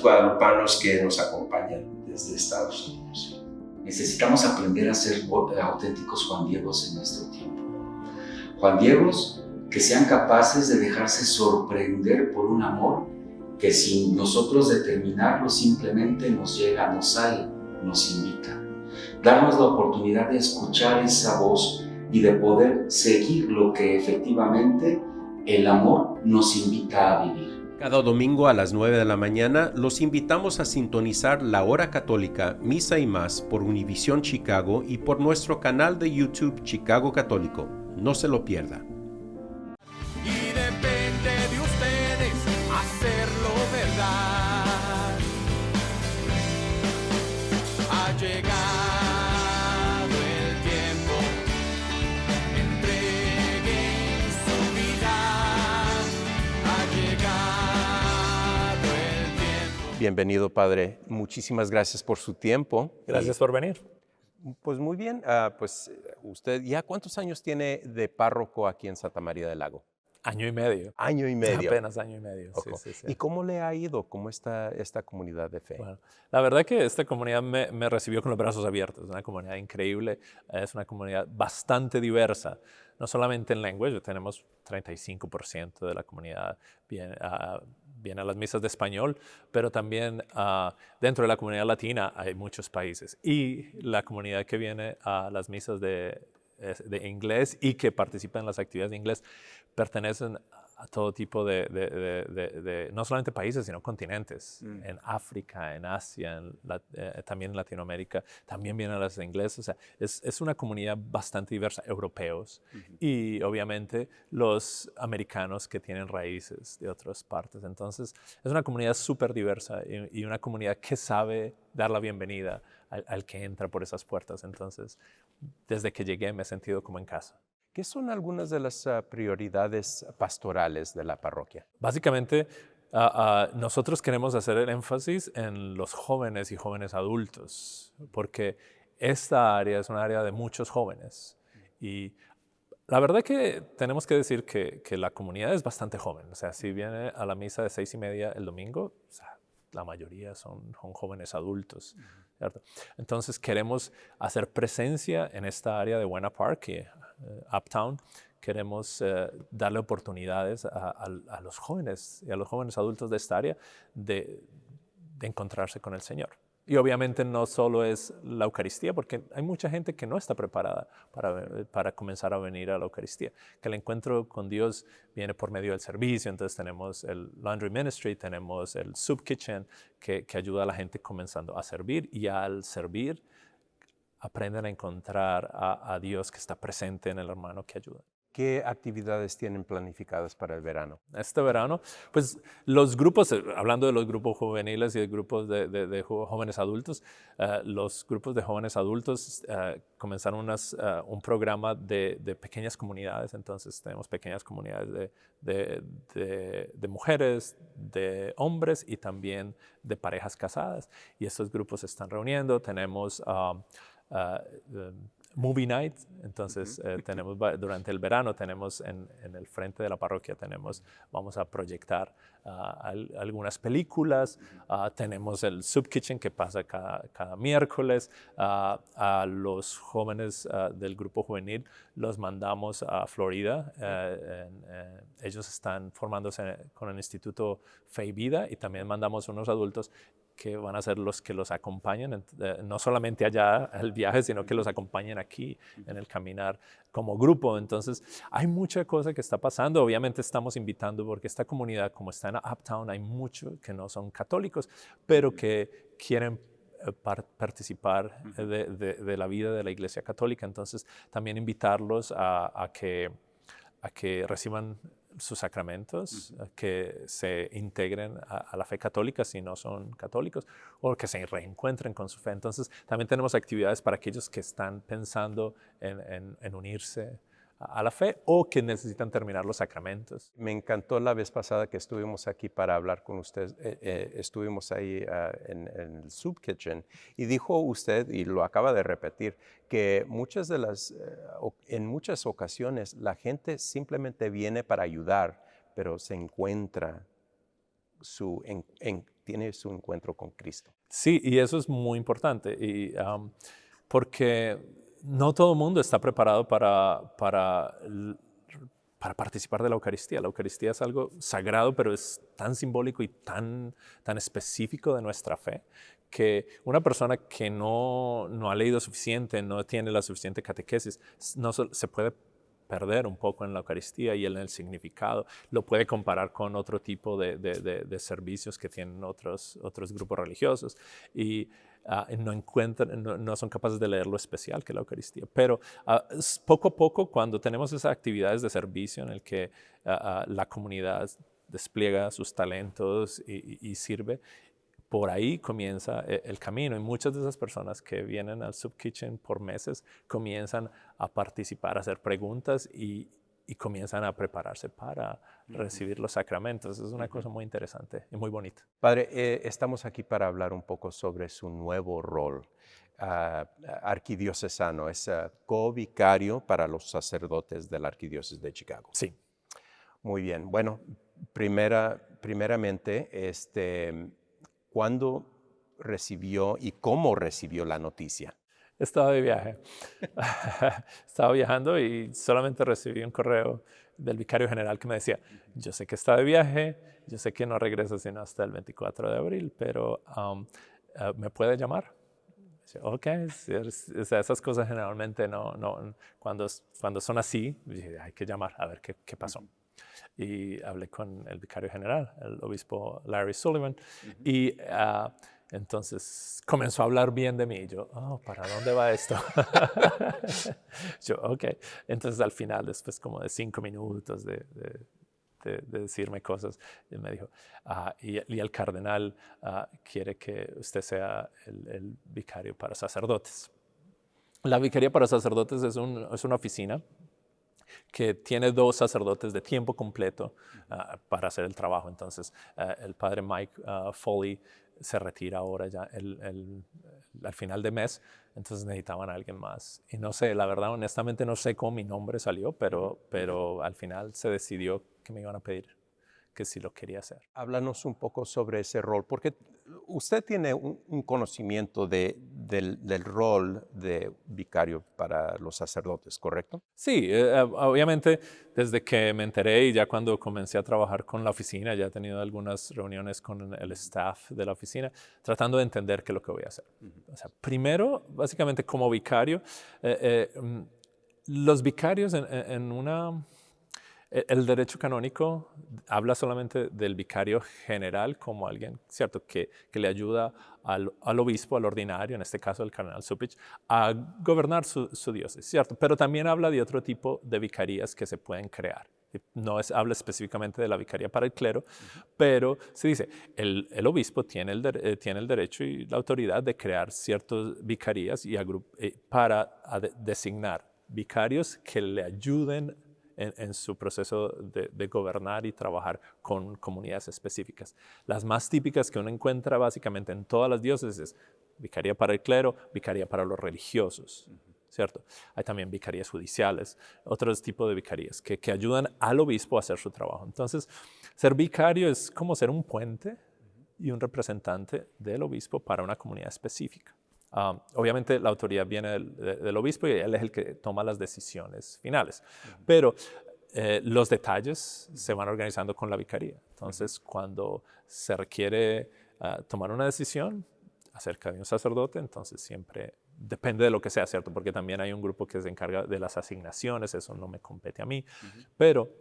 guadalupanos que nos acompañan desde Estados Unidos? Necesitamos aprender a ser auténticos Juan Diegos en nuestro tiempo. Juan Diegos que sean capaces de dejarse sorprender por un amor que sin nosotros determinarlo simplemente nos llega, nos sale, nos invita. Darnos la oportunidad de escuchar esa voz y de poder seguir lo que efectivamente el amor nos invita a vivir. Cada domingo a las 9 de la mañana los invitamos a sintonizar la Hora Católica Misa y Más por Univisión Chicago y por nuestro canal de YouTube Chicago Católico. No se lo pierda. Y depende de ustedes hacerlo verdad. Bienvenido, Padre. Muchísimas gracias por su tiempo. Gracias por venir. Pues muy bien, pues usted, ¿ya cuántos años tiene de párroco aquí en Santa María del Lago? Año y medio. Año y medio. Apenas año y medio. Ojo. Sí, sí, sí. ¿Y cómo le ha ido? ¿Cómo está esta comunidad de fe? Bueno, la verdad que esta comunidad me recibió con los brazos abiertos. Es una comunidad increíble, es una comunidad bastante diversa. No solamente en language, tenemos 35% de la comunidad viene a las misas de español, pero también dentro de la comunidad latina hay muchos países. Y la comunidad que viene a las misas de inglés y que participa en las actividades de inglés pertenecen a todo tipo de no solamente países, sino continentes. En África, en Asia, también en Latinoamérica, también vienen las de inglés. O sea, es una comunidad bastante diversa, europeos y obviamente los americanos que tienen raíces de otras partes. Entonces, es una comunidad súper diversa y una comunidad que sabe dar la bienvenida al que entra por esas puertas. Entonces, desde que llegué me he sentido como en casa. ¿Qué son algunas de las prioridades pastorales de la parroquia? Básicamente, nosotros queremos hacer el énfasis en los jóvenes y jóvenes adultos, porque esta área es una área de muchos jóvenes. Y la verdad que tenemos que decir que la comunidad es bastante joven. O sea, si viene a la misa de 6:30 el domingo, o sea, la mayoría son jóvenes adultos, ¿cierto? Entonces queremos hacer presencia en esta área de Buena Park, Uptown. Queremos darle oportunidades a los jóvenes y a los jóvenes adultos de esta área de encontrarse con el Señor. Y obviamente no solo es la Eucaristía, porque hay mucha gente que no está preparada para comenzar a venir a la Eucaristía. Que el encuentro con Dios viene por medio del servicio. Entonces tenemos el Laundry Ministry, tenemos el Soup Kitchen, que ayuda a la gente comenzando a servir. Y al servir, aprenden a encontrar a Dios que está presente en el hermano que ayuda. ¿Qué actividades tienen planificadas para el verano? Este verano, pues los grupos, hablando de los grupos juveniles y de grupos de jóvenes adultos, los grupos de jóvenes adultos comenzaron un programa de pequeñas comunidades. Entonces tenemos pequeñas comunidades de mujeres, de hombres y también de parejas casadas. Y estos grupos se están reuniendo. Tenemos Movie Night, entonces tenemos durante el verano, tenemos en el frente de la parroquia, vamos a proyectar algunas películas, tenemos el Soup Kitchen que pasa cada miércoles, a los jóvenes del grupo juvenil los mandamos a Florida, ellos están formándose con el Instituto Fe y Vida y también mandamos unos adultos que van a ser los que los acompañen, no solamente allá al viaje, sino que los acompañen aquí en el caminar como grupo. Entonces, hay mucha cosa que está pasando. Obviamente estamos invitando, porque esta comunidad, como está en Uptown, hay muchos que no son católicos, pero que quieren participar de la vida de la Iglesia Católica. Entonces, también invitarlos a que reciban sus sacramentos, que se integren a la fe católica si no son católicos, o que se reencuentren con su fe. Entonces, también tenemos actividades para aquellos que están pensando en unirse a la fe o que necesitan terminar los sacramentos. Me encantó la vez pasada que estuvimos aquí para hablar con usted, estuvimos ahí en el Soup Kitchen y dijo usted, y lo acaba de repetir, que en muchas ocasiones la gente simplemente viene para ayudar, pero se encuentra, tiene su encuentro con Cristo. Sí, y eso es muy importante, porque no todo el mundo está preparado para participar de la Eucaristía. La Eucaristía es algo sagrado, pero es tan simbólico y tan específico de nuestra fe, que una persona que no ha leído suficiente, no tiene la suficiente catequesis, se puede perder un poco en la Eucaristía y en el significado. Lo puede comparar con otro tipo de servicios que tienen otros grupos religiosos y no son capaces de leer lo especial que es la Eucaristía. Pero poco a poco, cuando tenemos esas actividades de servicio en el que la comunidad despliega sus talentos y sirve, por ahí comienza el camino. Y muchas de esas personas que vienen al Soup Kitchen por meses comienzan a participar, a hacer preguntas y y comienzan a prepararse para recibir los sacramentos. Es una cosa muy interesante y muy bonita. Padre, estamos aquí para hablar un poco sobre su nuevo rol arquidiocesano. Es co-vicario para los sacerdotes de la Arquidiócesis de Chicago. Sí. Muy bien. Bueno, primeramente, ¿cuándo recibió y cómo recibió la noticia? Estaba de viaje. Estaba viajando y solamente recibí un correo del vicario general que me decía, yo sé que está de viaje, yo sé que no regresa sino hasta el 24 de abril, pero ¿me puede llamar? Ok, o sea, esas cosas generalmente cuando son así, dije, hay que llamar a ver qué pasó. Y hablé con el vicario general, el obispo Larry Sullivan, y entonces comenzó a hablar bien de mí. Y yo, ¿para dónde va esto? Yo, ok. Entonces al final, después como de 5 minutos de decirme cosas, él me dijo, y el cardenal quiere que usted sea el vicario para sacerdotes. La vicaría para sacerdotes es una oficina que tiene 2 sacerdotes de tiempo completo para hacer el trabajo. Entonces, el padre Mike Foley se retira ahora ya al final de mes, entonces necesitaban a alguien más. Y no sé, la verdad, honestamente no sé cómo mi nombre salió, pero al final se decidió que me iban a pedir que si lo quería hacer. Háblanos un poco sobre ese rol, porque usted tiene un conocimiento del rol de vicario para los sacerdotes, ¿correcto? Sí, obviamente desde que me enteré y ya cuando comencé a trabajar con la oficina, ya he tenido algunas reuniones con el staff de la oficina, tratando de entender qué es lo que voy a hacer. O sea, primero, básicamente como vicario, los vicarios el derecho canónico habla solamente del vicario general como alguien, ¿cierto?, que le ayuda al obispo, al ordinario, en este caso el cardenal Cupich, a gobernar su diócesis, ¿cierto? Pero también habla de otro tipo de vicarías que se pueden crear. No habla específicamente de la vicaría para el clero, pero se dice, el obispo tiene el derecho y la autoridad de crear ciertas vicarías para designar vicarios que le ayuden en su proceso de gobernar y trabajar con comunidades específicas. Las más típicas que uno encuentra básicamente en todas las diócesis, vicaría para el clero, vicaría para los religiosos, ¿cierto? Hay también vicarías judiciales, otros tipos de vicarías que ayudan al obispo a hacer su trabajo. Entonces, ser vicario es como ser un puente y un representante del obispo para una comunidad específica. Obviamente la autoridad viene del obispo y él es el que toma las decisiones finales, pero los detalles se van organizando con la vicaría. Entonces, cuando se requiere tomar una decisión acerca de un sacerdote, entonces siempre depende de lo que sea, ¿cierto? Porque también hay un grupo que se encarga de las asignaciones, eso no me compete a mí, pero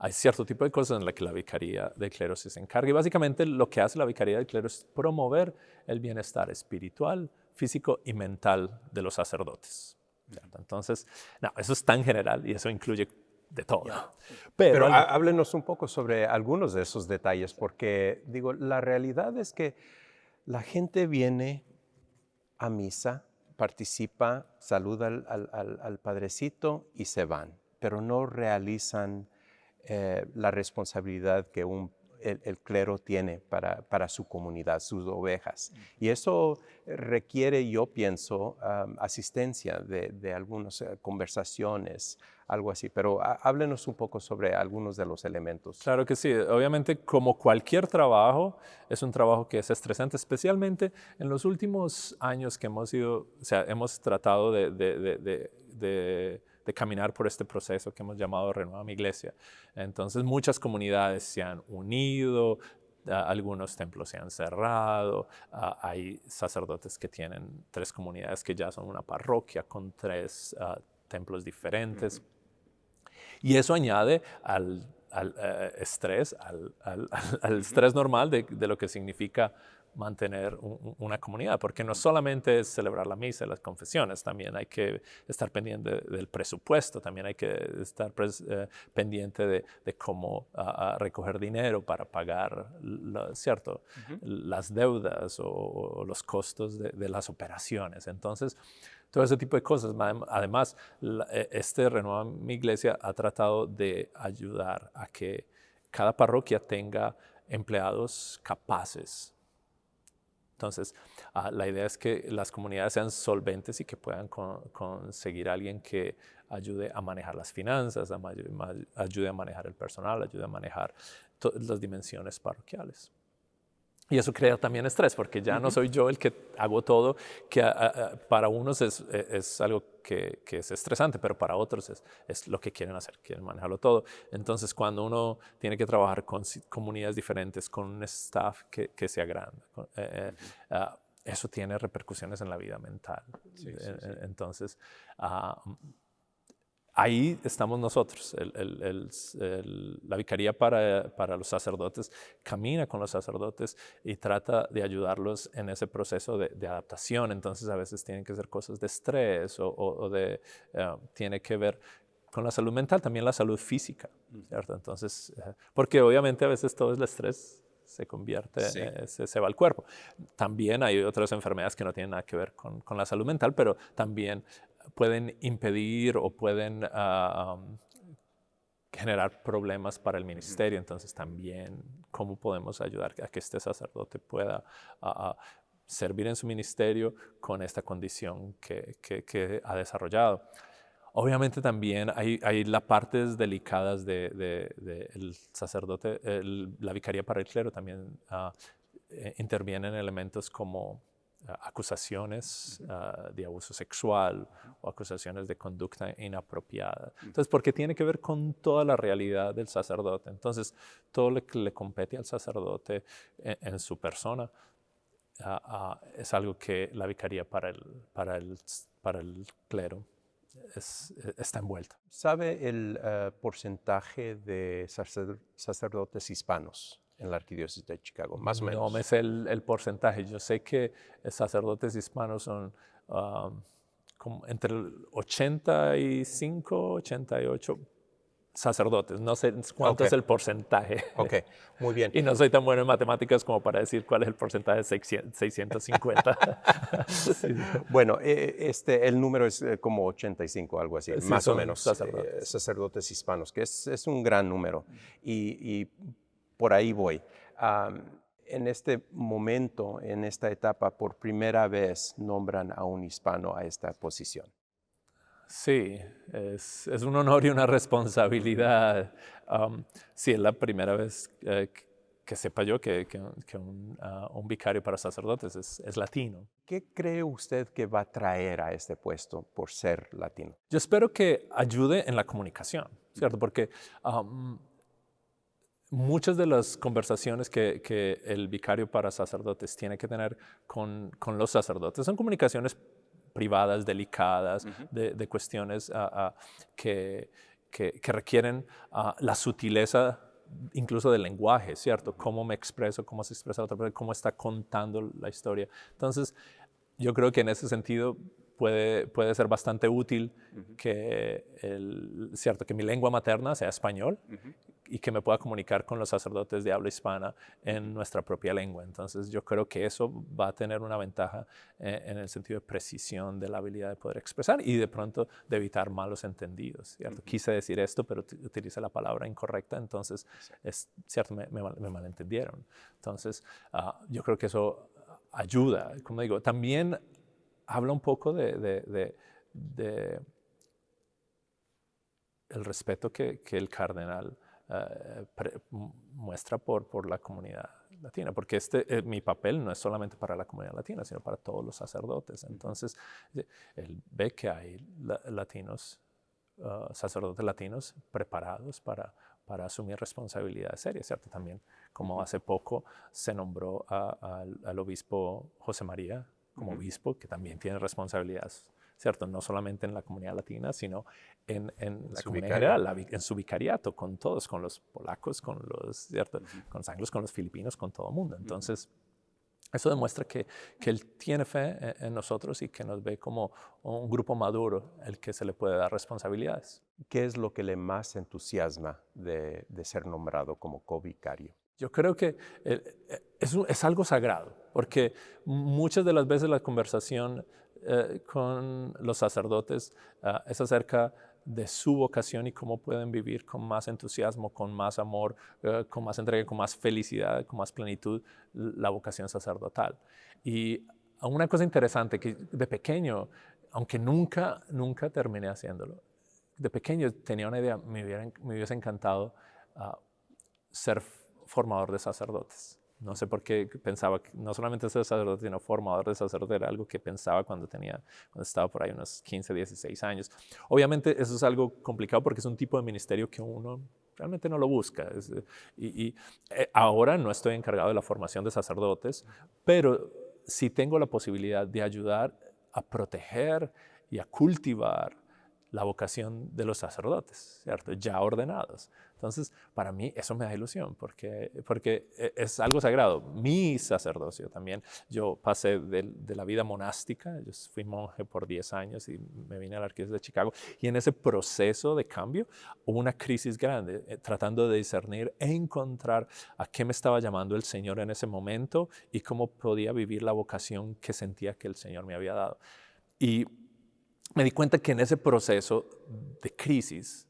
hay cierto tipo de cosas en las que la vicaría del clero se encarga. Y básicamente lo que hace la vicaría del clero es promover el bienestar espiritual, físico y mental de los sacerdotes. ¿Cierto? Entonces, eso es tan general y eso incluye de todo. Pero háblenos un poco sobre algunos de esos detalles, porque digo, la realidad es que la gente viene a misa, participa, saluda al padrecito y se van, pero no realizan la responsabilidad que el clero tiene para su comunidad, sus ovejas. Y eso requiere, yo pienso, asistencia de algunas conversaciones, algo así. Pero háblenos un poco sobre algunos de los elementos. Claro que sí. Obviamente, como cualquier trabajo, es un trabajo que es estresante, especialmente en los últimos años que hemos tratado de caminar por este proceso que hemos llamado Renueva mi Iglesia. Entonces, muchas comunidades se han unido, algunos templos se han cerrado, hay sacerdotes que tienen 3 comunidades que ya son una parroquia con 3 templos diferentes. Y eso añade al estrés, al estrés normal de lo que significa mantener una comunidad, porque no solamente es celebrar la misa y las confesiones, también hay que estar pendiente del presupuesto, también hay que estar pendiente de cómo recoger dinero para pagar las deudas o los costos de las operaciones. Entonces, todo ese tipo de cosas. Además, Renueva Mi Iglesia ha tratado de ayudar a que cada parroquia tenga empleados capaces. Entonces, la idea es que las comunidades sean solventes y que puedan conseguir a alguien que ayude a manejar las finanzas, ayude a manejar el personal, ayude a manejar las dimensiones parroquiales. Y eso crea también estrés, porque ya no soy yo el que hago todo, que para unos es algo que es estresante, pero para otros es lo que quieren hacer, quieren manejarlo todo. Entonces, cuando uno tiene que trabajar con comunidades diferentes, con un staff que se agranda, eso tiene repercusiones en la vida mental. Sí. Entonces, ahí estamos nosotros. La Vicaría para los sacerdotes camina con los sacerdotes y trata de ayudarlos en ese proceso de adaptación. Entonces, a veces tienen que ser cosas de estrés tiene que ver con la salud mental, también la salud física, ¿cierto? Entonces, porque obviamente a veces todo el estrés se convierte, se va al cuerpo. También hay otras enfermedades que no tienen nada que ver con la salud mental, pero también pueden impedir o pueden generar problemas para el ministerio. Entonces también, ¿cómo podemos ayudar a que este sacerdote pueda servir en su ministerio con esta condición que ha desarrollado? Obviamente también hay las partes delicadas del sacerdote. La Vicaría para el Clero también interviene en elementos como acusaciones de abuso sexual o acusaciones de conducta inapropiada. Entonces, porque tiene que ver con toda la realidad del sacerdote. Entonces, todo lo que le compete al sacerdote en su persona es algo que la Vicaría para el Clero está envuelta. ¿Sabe el porcentaje de sacerdotes hispanos en la Arquidiócesis de Chicago? Más o menos. No me sé el porcentaje. Yo sé que sacerdotes hispanos son como entre el 85, 88 sacerdotes. No sé cuánto es el porcentaje. Ok, muy bien. Y no soy tan bueno en matemáticas como para decir cuál es el porcentaje de 650. Sí. Bueno, el número es como 85, algo así, Sí, más o menos. Sacerdotes hispanos, que es un gran número. Y por ahí voy. En este momento, en esta etapa, por primera vez nombran a un hispano a esta posición. Sí, es un honor y una responsabilidad. Sí, es la primera vez que sepa yo que un vicario para sacerdotes es latino. ¿Qué cree usted que va a traer a este puesto por ser latino? Yo espero que ayude en la comunicación, ¿cierto? Porque muchas de las conversaciones que el vicario para sacerdotes tiene que tener con los sacerdotes son comunicaciones privadas, delicadas, de cuestiones que requieren la sutileza incluso del lenguaje, ¿cierto? Cómo me expreso, cómo se expresa la otra persona, cómo está contando la historia. Entonces, yo creo que en ese sentido puede ser bastante útil que mi lengua materna sea español y que me pueda comunicar con los sacerdotes de habla hispana en nuestra propia lengua. Entonces yo creo que eso va a tener una ventaja en el sentido de precisión de la habilidad de poder expresar y de pronto de evitar malos entendidos, ¿cierto? Quise decir esto, pero utilicé la palabra incorrecta, entonces es cierto, me malentendieron. Entonces yo creo que eso ayuda. Como digo, también habla un poco de el respeto que el cardenal muestra por la comunidad latina, porque mi papel no es solamente para la comunidad latina, sino para todos los sacerdotes. Entonces, él ve que hay sacerdotes latinos preparados para asumir responsabilidades serias, ¿cierto? También, como hace poco se nombró al obispo José María como obispo, que también tiene responsabilidades, ¿cierto? No solamente en la comunidad latina, sino en la comunidad general, en su vicariato, con todos, con los polacos, con ¿cierto? Con los anglos, con los filipinos, con todo el mundo. Entonces, eso demuestra que él tiene fe en nosotros y que nos ve como un grupo maduro al que se le puede dar responsabilidades. ¿Qué es lo que le más entusiasma de ser nombrado como covicario? Yo creo que es algo sagrado, porque muchas de las veces la conversación con los sacerdotes es acerca de su vocación y cómo pueden vivir con más entusiasmo, con más amor, con más entrega, con más felicidad, con más plenitud la vocación sacerdotal. Y una cosa interesante que de pequeño, aunque nunca terminé haciéndolo, de pequeño tenía una idea, me hubiese encantado ser formador de sacerdotes. No sé por qué pensaba que no solamente ser sacerdote, sino formador de sacerdote era algo que pensaba cuando estaba por ahí unos 15, 16 años. Obviamente eso es algo complicado porque es un tipo de ministerio que uno realmente no lo busca. Ahora no estoy encargado de la formación de sacerdotes, pero sí tengo la posibilidad de ayudar a proteger y a cultivar la vocación de los sacerdotes, ¿cierto? Ya ordenados. Entonces, para mí eso me da ilusión porque es algo sagrado. Mi sacerdocio también, yo pasé de la vida monástica, yo fui monje por 10 años y me vine a la Arquidiócesis de Chicago, y en ese proceso de cambio hubo una crisis grande, tratando de discernir e encontrar a qué me estaba llamando el Señor en ese momento y cómo podía vivir la vocación que sentía que el Señor me había dado. Y me di cuenta que en ese proceso de crisis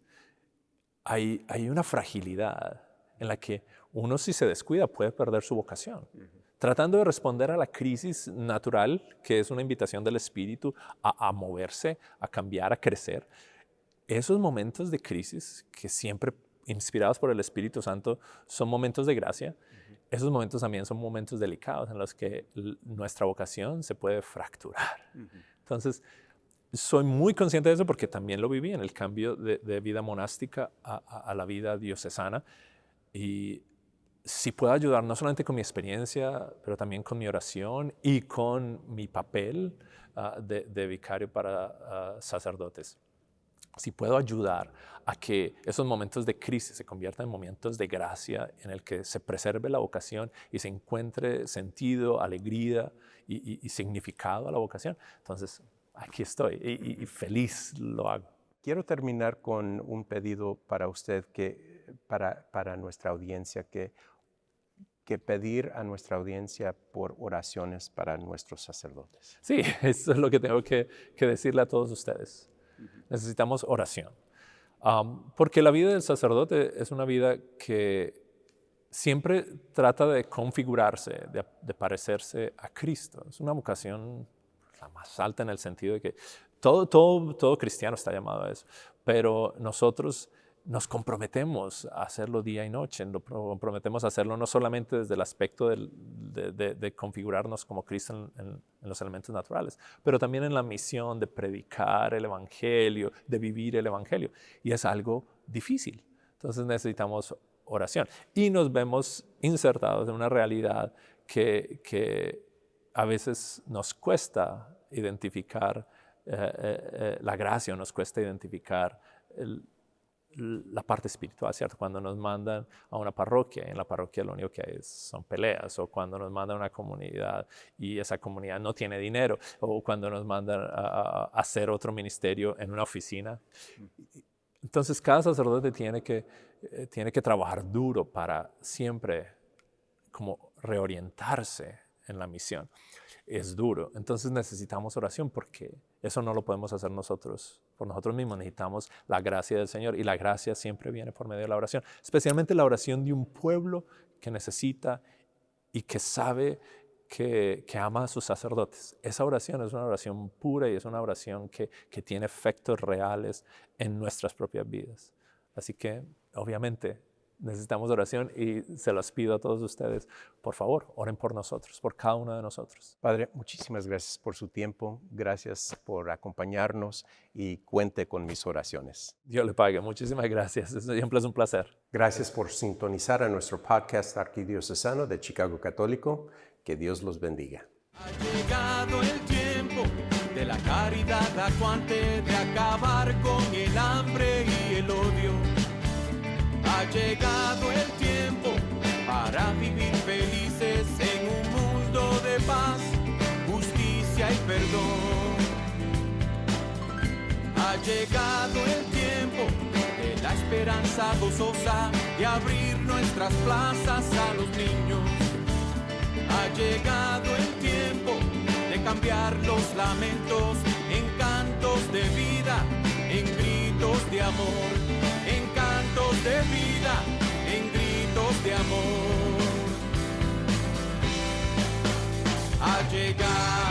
hay una fragilidad en la que uno, si se descuida, puede perder su vocación. Tratando de responder a la crisis natural, que es una invitación del Espíritu a moverse, a cambiar, a crecer. Esos momentos de crisis, que siempre inspirados por el Espíritu Santo, son momentos de gracia. Esos momentos también son momentos delicados en los que nuestra vocación se puede fracturar. Entonces, soy muy consciente de eso porque también lo viví en el cambio de vida monástica a la vida diocesana. Y si puedo ayudar no solamente con mi experiencia, pero también con mi oración y con mi papel de vicario para sacerdotes. Si puedo ayudar a que esos momentos de crisis se conviertan en momentos de gracia en el que se preserve la vocación y se encuentre sentido, alegría y significado a la vocación, entonces aquí estoy y feliz lo hago. Quiero terminar con un pedido para usted, para nuestra audiencia, que pedir a nuestra audiencia por oraciones para nuestros sacerdotes. Sí, eso es lo que tengo que decirle a todos ustedes. Necesitamos oración. Porque la vida del sacerdote es una vida que siempre trata de configurarse, de parecerse a Cristo. Es una vocación la más alta en el sentido de que todo cristiano está llamado a eso, pero nosotros nos comprometemos a hacerlo día y noche, nos comprometemos a hacerlo no solamente desde el aspecto de configurarnos como Cristo en los elementos naturales, pero también en la misión de predicar el Evangelio, de vivir el Evangelio, y es algo difícil. Entonces necesitamos oración y nos vemos insertados en una realidad que a veces nos cuesta identificar la gracia, nos cuesta identificar la parte espiritual, ¿cierto? Cuando nos mandan a una parroquia, y en la parroquia lo único que hay son peleas, o cuando nos mandan a una comunidad y esa comunidad no tiene dinero, o cuando nos mandan a hacer otro ministerio en una oficina. Entonces, cada sacerdote tiene que trabajar duro para siempre como reorientarse en la misión. Es duro. Entonces necesitamos oración porque eso no lo podemos hacer nosotros, por nosotros mismos. Necesitamos la gracia del Señor y la gracia siempre viene por medio de la oración, especialmente la oración de un pueblo que necesita y que sabe que ama a sus sacerdotes. Esa oración es una oración pura y es una oración que tiene efectos reales en nuestras propias vidas. Así que, obviamente, necesitamos oración y se los pido a todos ustedes, por favor, oren por nosotros, por cada uno de nosotros. Padre, muchísimas gracias por su tiempo, gracias por acompañarnos y cuente con mis oraciones. Dios le pague, muchísimas gracias, siempre es un placer. Gracias por sintonizar a nuestro podcast arquidiocesano de Chicago Católico. Que Dios los bendiga. Ha llegado el tiempo de la caridad acuante, de acabar con el hambre y el odio. Ha llegado el tiempo para vivir felices en un mundo de paz, justicia y perdón. Ha llegado el tiempo de la esperanza gozosa, de abrir nuestras plazas a los niños. Ha llegado el tiempo de cambiar los lamentos en cantos de vida, en gritos de amor, en cantos de vida, en gritos de amor. Ha llegado